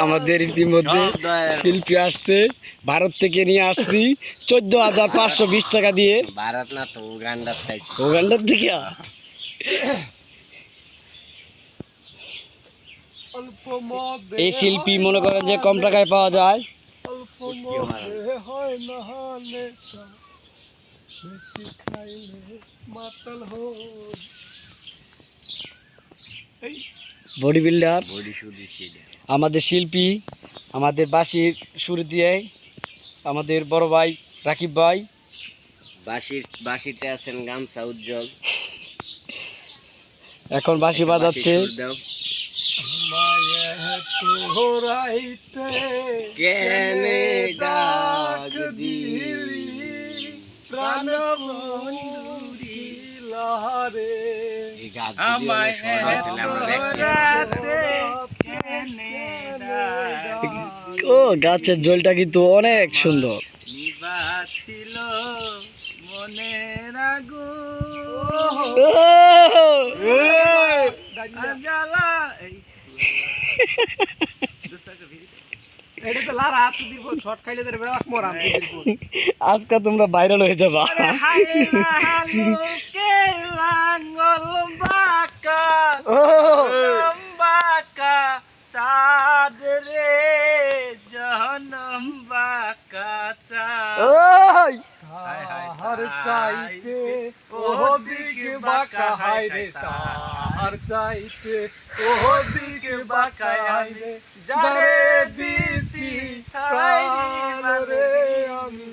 আমাদের ইতিমধ্যে শিল্পী আসছে, ভারত থেকে নিয়ে আসছি 14,520 টাকা দিয়ে। ভারত না তো উগান্ডার চাইছি। উগান্ডার থেকে এই শিল্পী মনে করেন যে কম টাকায় পাওয়া যায়। বডি বিল্ডার আমাদের শিল্পী, আমাদের বাঁশির সুর দিয়ে আমাদের বড় ভাই রাকিব ভাই। বাঁশিতে আছেন গামছা উজ্জ্বল, এখন বাঁশি বাজাচ্ছে। কেনে ডাক দিলি প্রাণ ও গাছের জলটা কিন্তু অনেক সুন্দর। ছিল মনের আজকে তোমরা ভাইরাল হয়ে যাবা। চাঁদ রে জনম বাঁকা চাঁদ তাহার চাইতে ওদিকে বাঁকা হায় রে, তাহার চাইতে ওদিকে বাঁকা হায় রে, যারে দিছি প্রাণ রে আমি